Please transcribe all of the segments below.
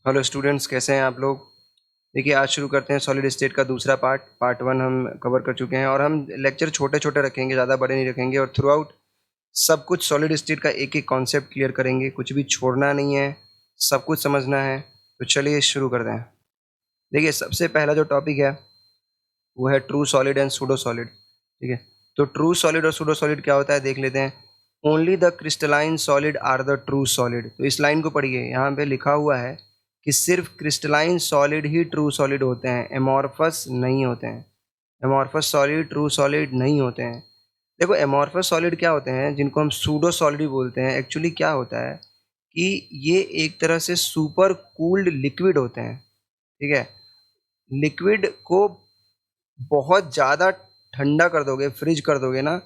Hello students, कैसे हैं आप लोग। देखिए, आज शुरू करते हैं सॉलिड स्टेट का दूसरा पार्ट वन हम कवर कर चुके हैं और हम लेक्चर छोटे छोटे रखेंगे, ज़्यादा बड़े नहीं रखेंगे और थ्रू आउट सब कुछ सॉलिड स्टेट का एक एक कॉन्सेप्ट क्लियर करेंगे, कुछ भी छोड़ना नहीं है, सब कुछ समझना है। तो चलिए शुरू करते हैं। देखिए, सबसे पहला जो टॉपिक है वो है true solid and pseudo solid. ठीक है, तो ट्रू सॉलिड और सूडो सॉलिड क्या होता है देख लेते हैं। Only the crystalline solid are the true solid. तो इस लाइन को पढ़िए, यहाँ पे लिखा हुआ है कि सिर्फ क्रिस्टलाइन सॉलिड ही ट्रू सॉलिड होते हैं, एमॉर्फस नहीं होते हैं। एमॉर्फस सॉलिड ट्रू सॉलिड नहीं होते हैं। देखो, एमॉर्फस सॉलिड क्या होते हैं, जिनको हम सूडो सॉलिड भी बोलते हैं। एक्चुअली क्या होता है कि ये एक तरह से सुपर कूल्ड लिक्विड होते हैं। ठीक है, लिक्विड को बहुत ज़्यादा ठंडा कर दोगे, फ्रीज कर दोगे ना,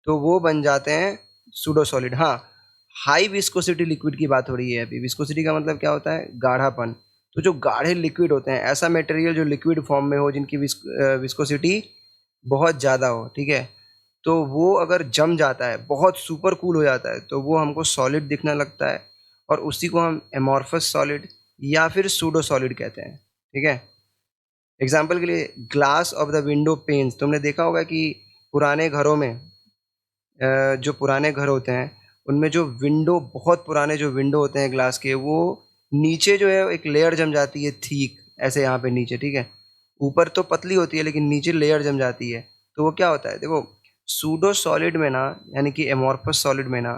तो वो बन जाते हैं सूडो सॉलिड। हाँ, हाई विस्कोसिटी लिक्विड की बात हो रही है अभी। विस्कोसिटी का मतलब क्या होता है, गाढ़ापन। तो जो गाढ़े लिक्विड होते हैं, ऐसा मटेरियल जो लिक्विड फॉर्म में हो, जिनकी विस्कोसिटी बहुत ज़्यादा हो, ठीक है, तो वो अगर जम जाता है, बहुत सुपर कूल हो जाता है, तो वो हमको सॉलिड दिखने लगता है और उसी को हम एमॉर्फस सॉलिड या फिर सूडो सॉलिड कहते हैं। ठीक है, एग्जाम्पल के लिए glass of the window panes. तुमने देखा होगा कि पुराने घरों में जो पुराने घर होते हैं उनमें जो विंडो, बहुत पुराने जो विंडो होते हैं ग्लास के, वो नीचे जो है एक लेयर जम जाती है थीक, ऐसे यहाँ पे नीचे। ठीक है, ऊपर तो पतली होती है लेकिन नीचे लेयर जम जाती है। तो वो क्या होता है, देखो, सूडो सॉलिड में ना, यानी कि एमॉर्फस सॉलिड में ना,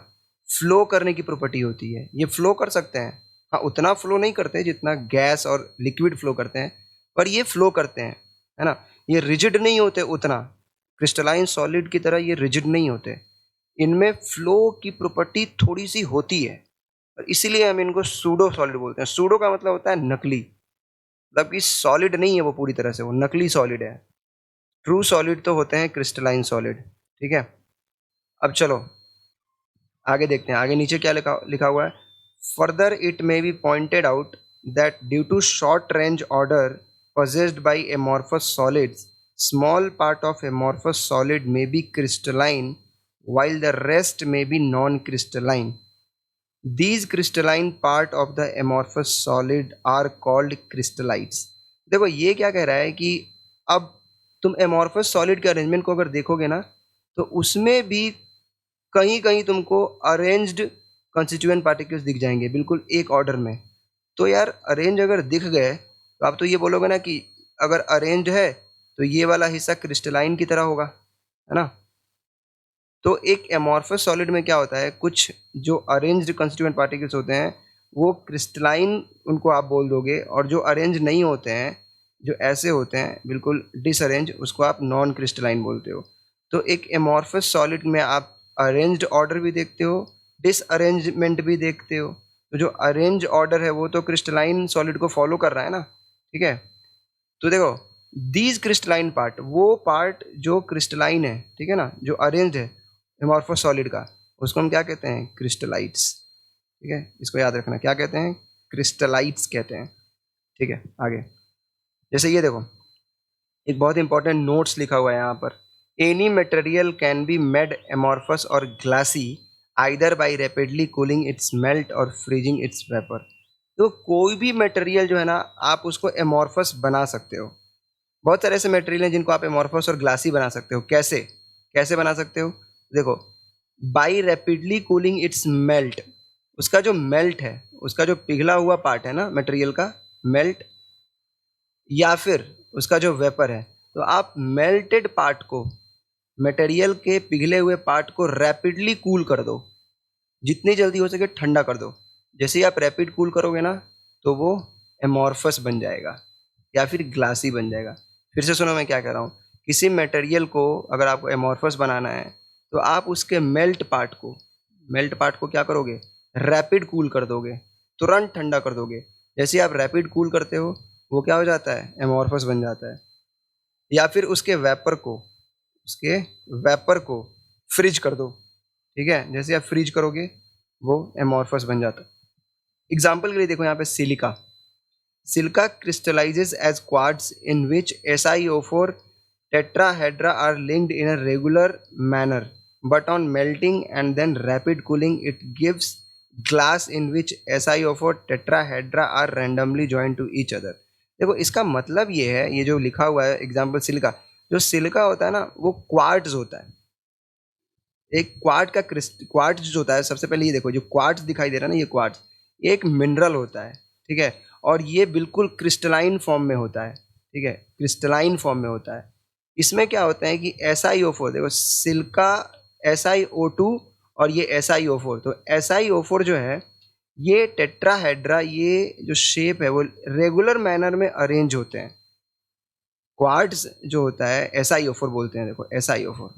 फ्लो करने की प्रॉपर्टी होती है। ये फ्लो कर सकते हैं, हाँ उतना फ्लो नहीं करते जितना गैस और लिक्विड फ्लो करते हैं, पर ये फ्लो करते हैं, है ना। ये रिजिड नहीं होते उतना, क्रिस्टलाइन सॉलिड की तरह ये रिजिड नहीं होते। इनमें फ्लो की प्रॉपर्टी थोड़ी सी होती है और इसीलिए हम इनको सूडो सॉलिड बोलते हैं। सूडो का मतलब होता है नकली, मतलब कि सॉलिड नहीं है वो पूरी तरह से, वो नकली सॉलिड है। ट्रू सॉलिड तो होते हैं क्रिस्टलाइन सॉलिड। ठीक है, अब चलो आगे देखते हैं। आगे नीचे क्या लिखा लिखा हुआ है, further it may be pointed out that due to short range order possessed by amorphous solids, small part of amorphous solid may be crystalline while the rest may be non-crystalline. These crystalline part of the amorphous solid are called crystallites. देखो, ये क्या कह रहा है कि अब तुम amorphous solid के अरेंजमेंट को अगर देखोगे ना, तो उसमें भी कहीं कहीं तुमको अरेंज्ड कंस्टिट्यूएंट पार्टिकल्स दिख जाएंगे, बिल्कुल एक ऑर्डर में। तो यार, अरेंज अगर दिख गए तो आप तो ये बोलोगे ना कि अगर अरेंज्ड है तो ये वाला हिस्सा क्रिस्टलाइन की तरह होगा, है ना। तो एक एमॉर्फस सॉलिड में क्या होता है, कुछ जो अरेंज्ड कंस्टिट्यूएंट पार्टिकल्स होते हैं वो क्रिस्टलाइन उनको आप बोल दोगे, और जो अरेंज नहीं होते हैं, जो ऐसे होते हैं बिल्कुल डिसअरेंज, उसको आप नॉन क्रिस्टलाइन बोलते हो। तो एक एमॉर्फस सॉलिड में आप अरेंज्ड ऑर्डर भी देखते हो, डिसअरेंजमेंट भी देखते हो। तो जो अरेंज ऑर्डर है वो तो क्रिस्टलाइन सॉलिड को फॉलो कर रहा है ना। ठीक है, तो देखो, दीज क्रिस्टलाइन पार्ट, वो पार्ट जो क्रिस्टलाइन है, ठीक है ना, जो अरेंज्ड है एमॉर्फस सॉलिड का, उसको हम क्या कहते हैं, क्रिस्टलाइट्स। ठीक है, इसको याद रखना, क्या कहते हैं, क्रिस्टलाइट्स कहते हैं। ठीक है, आगे जैसे ये देखो, एक बहुत इंपॉर्टेंट नोट्स लिखा हुआ है यहाँ पर, any material can be made amorphous और glassy either by rapidly cooling its melt और फ्रीजिंग इट्स वेपर। तो कोई भी मटेरियल जो है ना, आप उसको एमॉर्फस बना सकते हो। बहुत सारे ऐसे मटेरियल हैं जिनको आप एमॉर्फस और ग्लासी बना सकते हो। कैसे कैसे बना सकते हो, देखो, by rapidly cooling its melt. उसका जो मेल्ट है, उसका जो पिघला हुआ पार्ट है ना मटेरियल का, मेल्ट, या फिर उसका जो वेपर है, तो आप मेल्टेड पार्ट को, मटेरियल के पिघले हुए पार्ट को रैपिडली कूल कर दो, जितनी जल्दी हो सके ठंडा कर दो। जैसे ही आप रैपिड कूल करोगे ना, तो वो एमॉर्फस बन जाएगा या फिर ग्लासी बन जाएगा। फिर से सुनो मैं क्या कह रहा हूँ, किसी मटेरियल को अगर आपको एमॉर्फस बनाना है, तो आप उसके मेल्ट पार्ट को क्या करोगे, रैपिड कूल कर दोगे, तुरंत ठंडा कर दोगे। जैसे ही आप रैपिड कूल करते हो, वो क्या हो जाता है, एमॉर्फस बन जाता है। या फिर उसके वेपर को फ्रीज कर दो। ठीक है, जैसे आप फ्रीज करोगे वो एमॉर्फस बन जाता है। एग्जाम्पल के लिए देखो यहाँ पे silica. Silica crystallizes as quartz in which SiO4 tetrahedra are linked in a regular manner, but on melting and then rapid cooling it gives glass in which SiO4 tetrahedra are randomly joined to each other. देखो इसका मतलब ये है, ये जो लिखा हुआ है एग्जाम्पल सिलिका, जो सिलिका होता है ना वो क्वार्ट्ज होता है। एक क्वार्ट्ज जो होता है, सबसे पहले ये देखो, जो क्वार्ट्ज दिखाई दे रहा है ना, ये क्वार्ट्ज एक मिनरल होता है, ठीक है, और ये बिल्कुल क्रिस्टलाइन फॉर्म में होता है, ठीक है, क्रिस्टलाइन फॉर्म में होता है। इसमें क्या होता है कि SiO4, देखो सिल्का SiO2 और ये SiO4, तो SiO4 जो है ये टेट्राहेड्रा, ये जो शेप है वो रेगुलर मैनर में अरेंज होते हैं। क्वार्ट्ज जो होता है SiO4 बोलते हैं, देखो SiO4,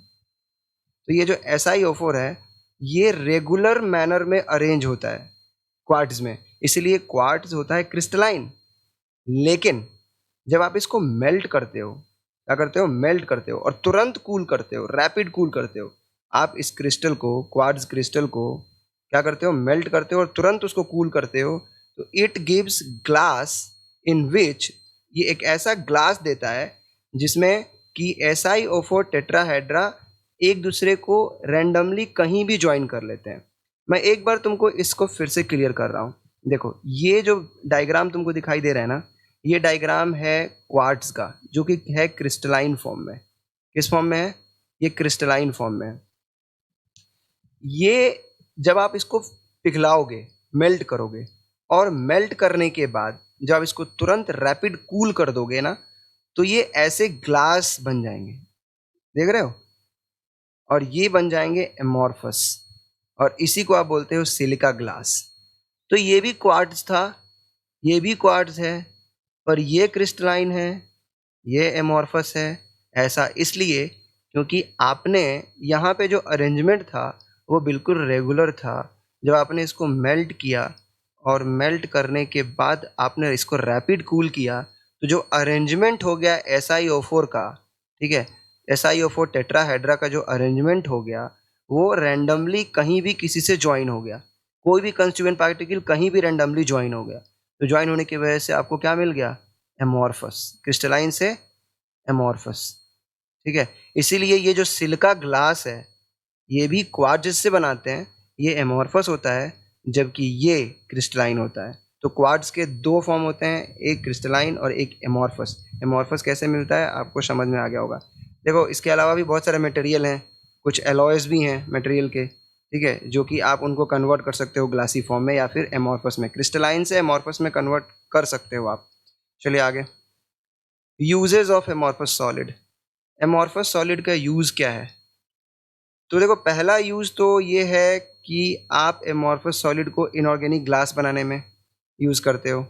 तो ये जो SiO4 है ये रेगुलर मैनर में अरेंज होता है क्वार्ट्ज में, इसलिए क्वार्ट्ज होता है क्रिस्टलाइन। लेकिन जब आप इसको मेल्ट करते हो, क्या करते हो, मेल्ट करते हो और तुरंत कूल करते हो, रैपिड कूल करते हो, आप इस क्रिस्टल को, क्वार्ट्ज क्रिस्टल को क्या करते हो, मेल्ट करते हो और तुरंत उसको कूल करते हो, तो इट गिव्स ग्लास इन विच, ये एक ऐसा ग्लास देता है जिसमें कि SiO4 टेट्राहेड्रा एक दूसरे को रैंडमली कहीं भी ज्वाइन कर लेते हैं। मैं एक बार तुमको इसको फिर से क्लियर कर रहा हूँ। देखो ये जो डायग्राम तुमको दिखाई दे रहा है ना, ये डायग्राम है क्वार्ट्ज का, जो कि है क्रिस्टलाइन फॉर्म में। किस फॉर्म में है, ये क्रिस्टलाइन फॉर्म में है। ये जब आप इसको पिघलाओगे, मेल्ट करोगे, और मेल्ट करने के बाद जब आप इसको तुरंत रैपिड कूल कर दोगे ना, तो ये ऐसे ग्लास बन जाएंगे, देख रहे हो, और ये बन जाएंगे एमॉर्फस, और इसी को आप बोलते हो सिलिका ग्लास। तो ये भी क्वार्ट्ज था, ये भी क्वार्ट्ज है, पर ये क्रिस्टलाइन है, ये एमॉर्फस है। ऐसा इसलिए क्योंकि आपने यहाँ पे जो अरेंजमेंट था वो बिल्कुल रेगुलर था। जब आपने इसको मेल्ट किया और मेल्ट करने के बाद आपने इसको रैपिड कूल किया, तो जो अरेंजमेंट हो गया SiO4 का, ठीक है, SiO4 टेट्राहेड्रा का जो अरेंजमेंट हो गया वो रैंडमली कहीं भी किसी से ज्वाइन हो गया, कोई भी कंस्टिट्यूएंट पार्टिकल कहीं भी रैंडमली ज्वाइन हो गया, तो ज्वाइन होने की वजह से आपको क्या मिल गया, एमॉर्फस, क्रिस्टलाइन से एमॉर्फस, ठीक है। इसीलिए ये जो सिलिका ग्लास है ये भी क्वार्ट्ज से बनाते हैं, ये एमॉर्फस होता है जबकि ये क्रिस्टलाइन होता है। तो क्वार्ट्ज के दो फॉर्म होते हैं, एक क्रिस्टलाइन और एक एमॉर्फस। एमॉर्फस कैसे मिलता है आपको समझ में आ गया होगा। देखो इसके अलावा भी बहुत सारे मटेरियल हैं, कुछ एलॉयज भी हैं मटेरियल के, ठीक है, जो कि आप उनको कन्वर्ट कर सकते हो ग्लासी फॉर्म में या फिर एमॉर्फस में, क्रिस्टलाइन से एमॉर्फस में कन्वर्ट कर सकते हो आप। चलिए आगे, uses of amorphous solid. Amorphous solid का यूज़ क्या है, तो देखो पहला यूज़ तो ये है कि आप एमॉर्फस सॉलिड को इनऑर्गेनिक ग्लास बनाने में यूज़ करते हो,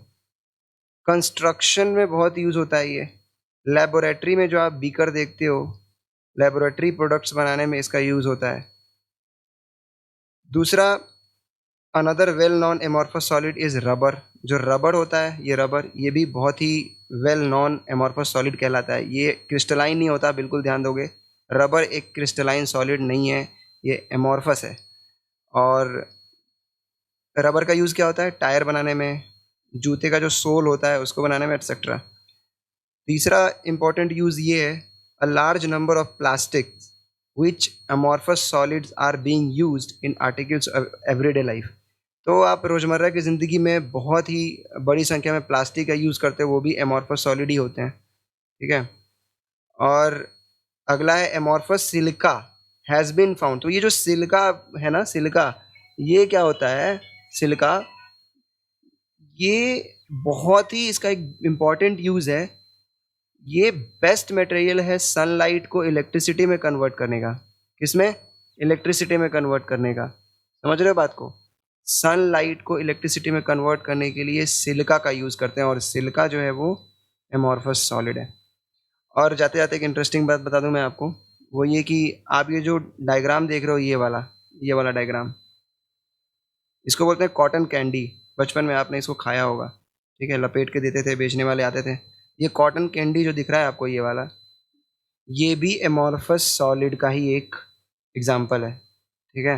कंस्ट्रक्शन में बहुत यूज़ होता है ये, लेबोरेटरी में जो आप बीकर देखते हो, लेबोरेटरी प्रोडक्ट्स बनाने में इसका यूज़ होता है। दूसरा, another well non amorphous solid is rubber. जो रबर होता है, ये रबर, ये भी बहुत ही वेल नॉन एमॉर्फस सॉलिड कहलाता है। ये क्रिस्टलाइन नहीं होता, बिल्कुल ध्यान दोगे, रबर एक क्रिस्टलाइन सॉलिड नहीं है, ये एमॉर्फस है। और रबर का यूज़ क्या होता है, टायर बनाने में, जूते का जो सोल होता है उसको बनाने में, एटसेट्रा। तीसरा इंपॉर्टेंट यूज़ ये है, a large number of plastic which amorphous solids are being used in articles of everyday life. तो आप रोज़मर्रा की ज़िंदगी में बहुत ही बड़ी संख्या में प्लास्टिक का यूज़ करते हो, वो भी एमॉर्फस सॉलिड ही होते हैं, ठीक है। और अगला है amorphous silica has been found. तो ये जो सिलिका है ना, सिलिका, ये क्या होता है, सिलिका, ये बहुत ही, इसका एक इम्पॉर्टेंट यूज़ है, ये बेस्ट मटेरियल है सनलाइट को इलेक्ट्रिसिटी में कन्वर्ट करने का। किसमें, इलेक्ट्रिसिटी में कन्वर्ट करने का, समझ रहे हो बात को, सनलाइट को इलेक्ट्रिसिटी में कन्वर्ट करने के लिए सिलिका का यूज़ करते हैं, और सिलिका जो है वो एमॉर्फस सॉलिड है। और जाते जाते एक इंटरेस्टिंग बात बता दूं मैं आपको, वो ये कि आप ये जो डायग्राम देख रहे हो, ये वाला डायग्राम, इसको बोलते हैं कॉटन कैंडी। बचपन में आपने इसको खाया होगा, ठीक है, लपेट के देते थे, बेचने वाले आते थे। ये कॉटन कैंडी जो दिख रहा है आपको, ये वाला, ये भी एमॉर्फस सॉलिड का ही एक एग्जाम्पल है, ठीक है,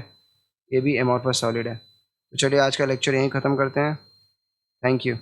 ये भी एमॉर्फस सॉलिड है। तो चलिए आज का लेक्चर यहीं ख़त्म करते हैं। Thank you.